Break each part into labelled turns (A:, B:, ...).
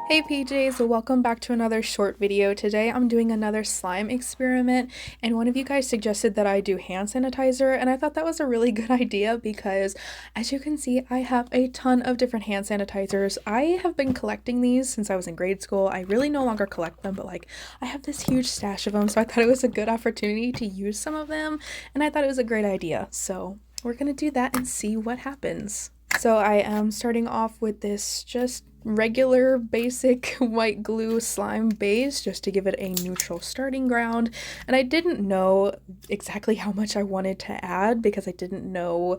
A: Hey PJs, welcome back to another short video. Today I'm doing another slime experiment, and one of you guys suggested that I do hand sanitizer, and I thought that was a really good idea because as you can see I have a ton of different hand sanitizers. I have been collecting these since I was in grade school. I really no longer collect them, but like I have this huge stash of them, so I thought it was a good opportunity to use some of them, and I thought it was a great idea. So we're gonna do that and see what happens. So I am starting off with this just regular basic white glue slime base just to give it a neutral starting ground, and I didn't know exactly how much I wanted to add because I didn't know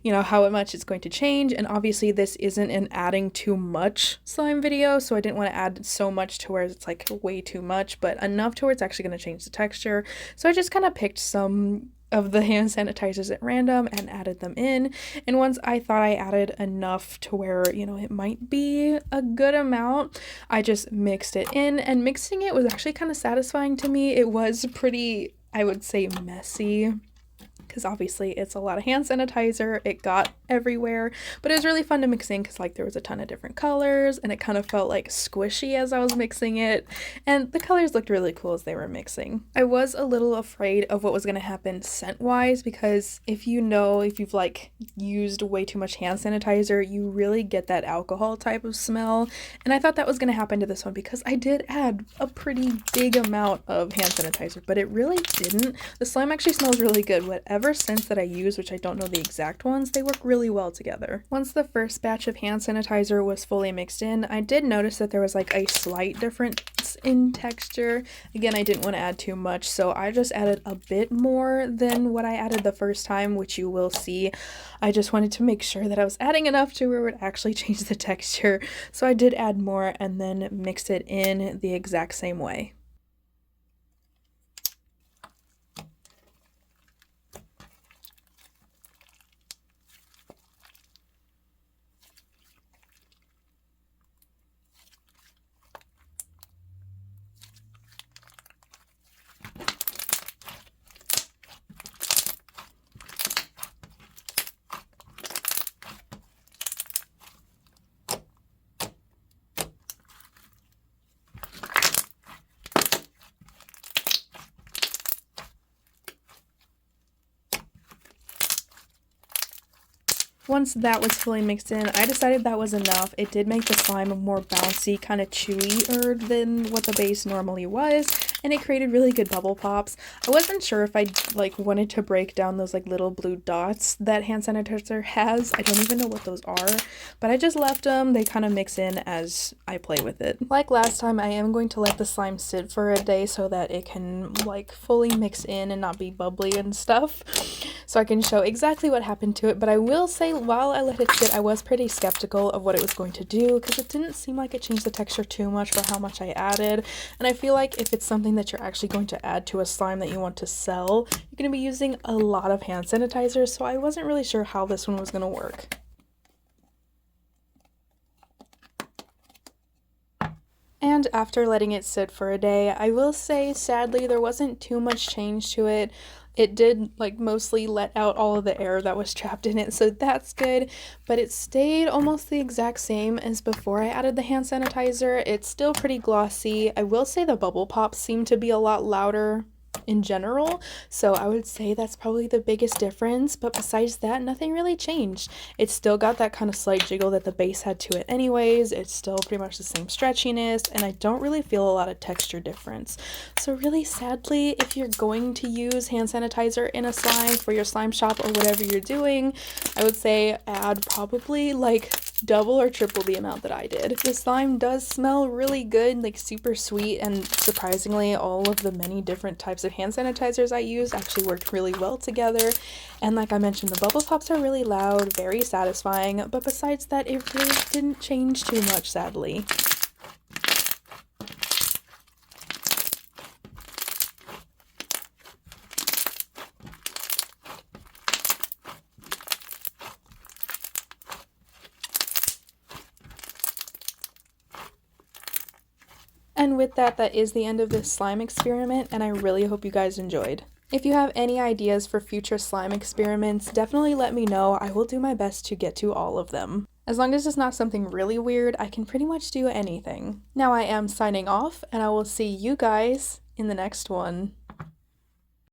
A: how much it's going to change, and obviously this isn't an adding too much slime video, so I didn't want to add so much to where it's like way too much, but enough to where it's actually going to change the texture. So I just kind of picked some of the hand sanitizers at random and added them in, and once I thought I added enough to where it might be a good amount, I just mixed it in, and mixing it was actually kind of satisfying to me. It was pretty, I would say, messy because obviously it's a lot of hand sanitizer, it got everywhere, but it was really fun to mix in because like there was a ton of different colors and it kind of felt like squishy as I was mixing it, and the colors looked really cool as they were mixing. I was a little afraid of what was going to happen scent wise because if you've like used way too much hand sanitizer, you really get that alcohol type of smell, and I thought that was going to happen to this one because I did add a pretty big amount of hand sanitizer, but it really didn't. The slime actually smells really good. Whatever scents that I use, which I don't know the exact ones, they work really well together. Once the first batch of hand sanitizer was fully mixed in, I did notice that there was like a slight difference in texture. Again, I didn't want to add too much, so I just added a bit more than what I added the first time, which you will see. I just wanted to make sure that I was adding enough to where it would actually change the texture, so I did add more and then mix it in the exact same way. Once that was fully mixed in, I decided that was enough. It did make the slime more bouncy, kind of chewier than what the base normally was, and it created really good bubble pops. I wasn't sure if I wanted to break down those like little blue dots that hand sanitizer has. I don't even know what those are, but I just left them. They kind of mix in as I play with it. Like last time, I am going to let the slime sit for a day so that it can like fully mix in and not be bubbly and stuff, so I can show exactly what happened to it. But I will say, while I let it sit, I was pretty skeptical of what it was going to do because it didn't seem like it changed the texture too much for how much I added, and I feel like if it's something that you're actually going to add to a slime that you want to sell, you're going to be using a lot of hand sanitizer, so I wasn't really sure how this one was going to work. And after letting it sit for a day, I will say sadly there wasn't too much change to it. It did like mostly let out all of the air that was trapped in it, so that's good, but it stayed almost the exact same as before I added the hand sanitizer. It's still pretty glossy. I will say the bubble pops seem to be a lot louder in general, so I would say that's probably the biggest difference, but besides that, nothing really changed. It's still got that kind of slight jiggle that the base had to it anyways. It's still pretty much the same stretchiness, and I don't really feel a lot of texture difference. So really sadly, if you're going to use hand sanitizer in a slime for your slime shop or whatever you're doing, I would say add probably like double or triple the amount that I did. The slime does smell really good, like super sweet, and surprisingly all of the many different types of hand sanitizers I used actually worked really well together, and like I mentioned, the bubble pops are really loud, very satisfying, but besides that it really didn't change too much, sadly. And with that, that is the end of this slime experiment, and I really hope you guys enjoyed. If you have any ideas for future slime experiments, definitely let me know. I will do my best to get to all of them. As long as it's not something really weird, I can pretty much do anything. Now I am signing off, and I will see you guys in the next one.